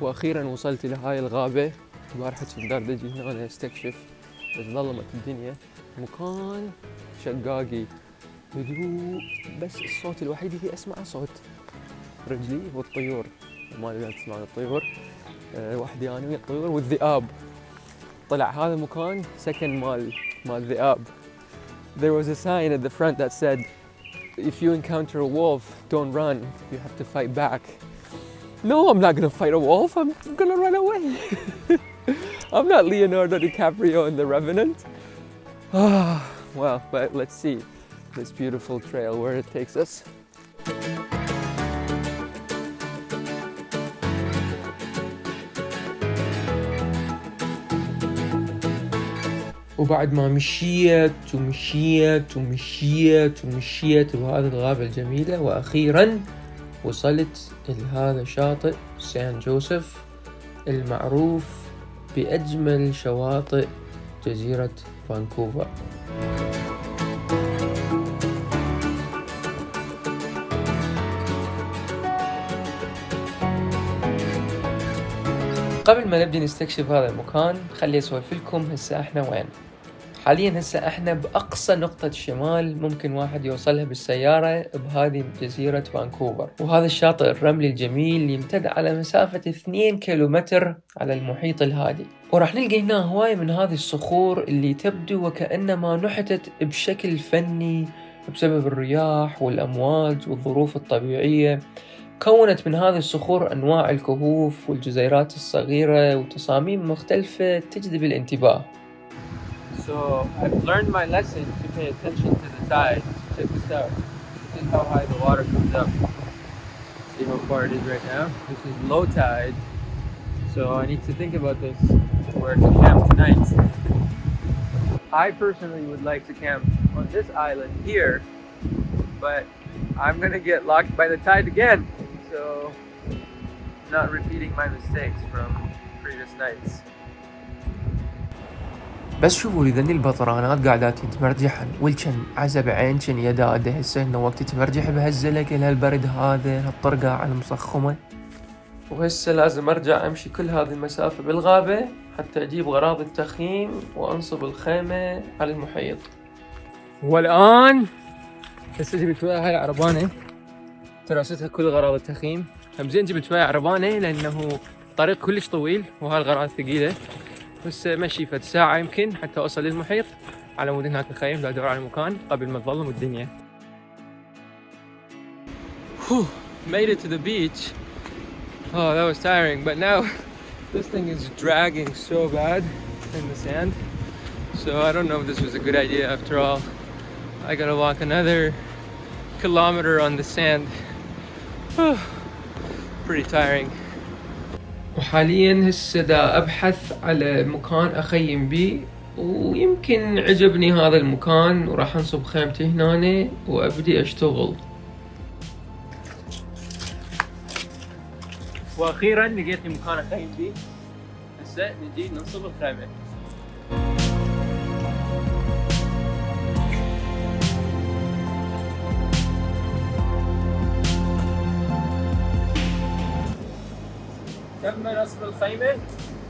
واخيرا وصلت الى هاي الغابة. البارحة كنت دردج هنا استكشف بس ظلمت الدنيا. مكان شقاقي هدوء، بس الصوت الوحيد اللي اسمعه صوت رجلي والطيور. ما ادري اذا تسمعون الطيور، وحدي انا ويا الطيور والذئاب. طلع هذا المكان سكن مال الذئاب. There was a sign at the front that said if you encounter a wolf, don't run, you have to fight back. No, I'm not gonna fight a wolf, I'm gonna run away. I'm not Leonardo DiCaprio in The Revenant. Well, but let's see this beautiful trail where it takes us. وبعد ما مشيت بهذه الغابة الجميلة، وأخيراً وصلت لهذا شاطئ سان جوزيف المعروف بأجمل شواطئ جزيرة فانكوفر. قبل ما نبدأ نستكشف هذا المكان خلي أسولف لكم هسه احنا وين. حاليا هسه احنا بأقصى نقطة شمال ممكن واحد يوصلها بالسيارة بهذه جزيرة فانكوفر، وهذا الشاطئ الرملي الجميل يمتد على مسافة 2 كيلومتر على المحيط الهادي. وراح نلقى هنا هواية من هذه الصخور اللي تبدو وكأنما نحتت بشكل فني بسبب الرياح والأمواج والظروف الطبيعية. كونت من هذه الصخور أنواع الكهوف والجزيرات الصغيرة وتصاميم مختلفة تجذب الانتباه. So I've learned my lesson to pay attention to the tide. Check this out. This is how high the water comes up. See how far it is right now? This is low tide. So I need to think about this, where to camp tonight. I personally would like to camp on this island here, but I'm gonna get locked by the tide again. So not repeating my mistakes from previous nights. بس شوفوا لي ذني البطرانات قاعدات يتمرجحن والكن عزب عينكن يداده. هسه انه وقت تمرجح بهالزلق لهالبرد هذا هالطرقة على المسخمة. وهسه لازم ارجع امشي كل هذه المسافة بالغابة حتى اجيب غراض التخييم وانصب الخيمة على المحيط. والان هسه جبت وياي هاي عربانة تراستها كل غراض التخييم. هم زين جبت وياي عربانة لانه الطريق كلش طويل وهاي الغراض ثقيلة، بس مشي فد ساعة يمكن حتى أوصل للمحيط على مود هناك الخيم. لا أدور على مكان قبل ما تظلم الدنيا. Made it to the beach. Oh, that was tiring, but now this thing is dragging so bad in the sand. So I don't know if this was a good idea after all. I gotta walk another kilometer on the sand. Pretty tiring. وحاليا هسه دا ابحث على مكان اخيم بيه، ويمكن عجبني هذا المكان وراح انصب خيمتي هنا وابدي اشتغل. واخيرا لقيت لي مكان اخيم بيه. هسه نجي ننصب الخيمة. تم نصب الخيمة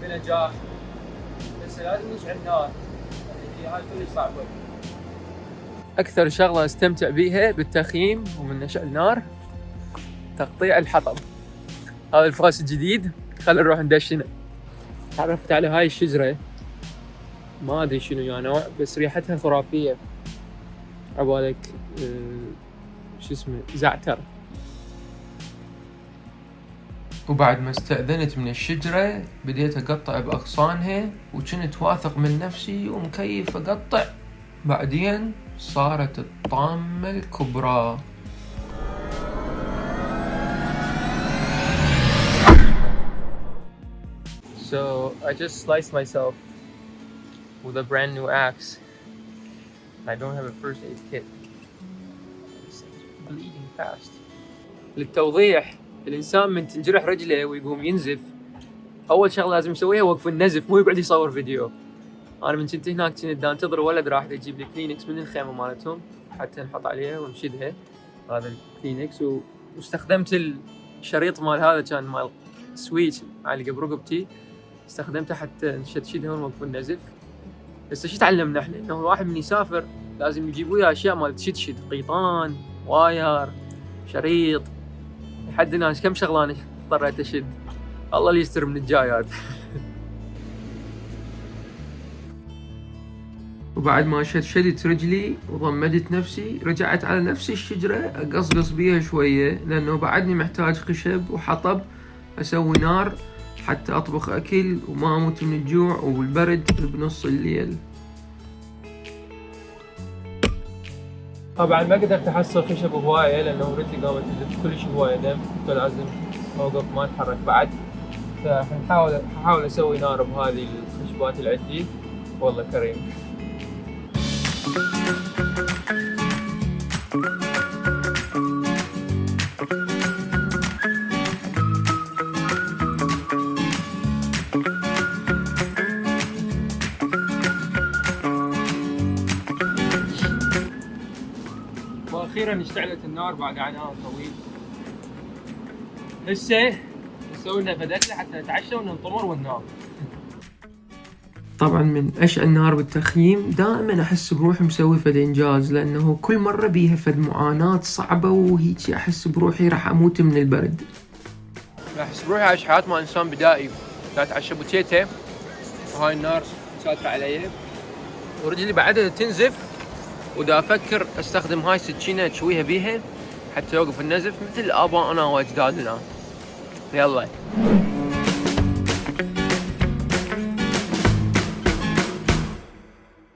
بنجاح. بس لازم نشعل النار، هاي كلش صعبة. أكثر شغلة استمتع بيها بالتخييم ومن نشعل نار تقطيع الحطب. هذا الفاس الجديد، خلينا نروح ندشنه. تعرفت على هاي الشجرة ما أدري شنو يا نوع، بس ريحتها خرافية. عبالك شو اسمه زعتر. وبعد ما استأذنت من الشجرة بديت أقطع بأغصانها، وكنت واثق من نفسي ومكيف أقطع بعدين صارت الطامة الكبرى. So I just sliced myself with a brand new axe. I don't have a first aid kit. This thing's bleeding fast. للتوضيح، الإنسان من تنجرح رجله ويقوم ينزف، أول شغلة لازم يسويها وقف النزف، مو يقعد يصور فيديو. أنا من كنت هناك كنت أنتظر ولد راح يجيب لي كلينكس من الخيمة مالتهم حتى نحط عليها ونشدها، هذا الكلينكس، واستخدمت الشريط مال هذا كان مال سويتش علق برقبتي، استخدمته حتى نشدها ونوقف النزف. بس ايش تعلمنا احنا؟ انه الواحد من يسافر لازم يجيب وياه اشياء مال تشد، قيطان، واير، شريط، لحد الناس كم شغله انا اضطريت اشد، الله اللي يستر من الجايات. وبعد ما شدت رجلي وضمدت نفسي، رجعت على نفس الشجرة اقصقص بيها شوية، لانه بعدني محتاج خشب وحطب اسوي نار حتى اطبخ اكل وما اموت من الجوع والبرد بنص الليل. طبعا ما قدرت احصل خشب هواية لانه رجلي قامت تذب كلش هواية دم، فلازم اوقف ما اتحرك بعد. فحاول اسوي نار بهذه الخشبات اللي عندي، والله كريم. واخيرا اشتعلت النار بعد عناء طويل. هسه نسوي لنا فدكه حتى نتعشى وننطمر وننام. طبعا من اشعل نار بالتخييم دائما احس بروحي مسوي فد انجاز، لانه كل مره بيها فد معاناه صعبه وهيك احس بروحي راح اموت من البرد. احس بروحي عايش حياه ما انسان بدائي، دا اتعشى بوتيته وهاي النار ساتره علي ورجلي بعدها تنزف، ودا افكر استخدم هاي السكينه تشويها بيها حتى يوقف النزف مثل ابائنا واجدادنا. يلا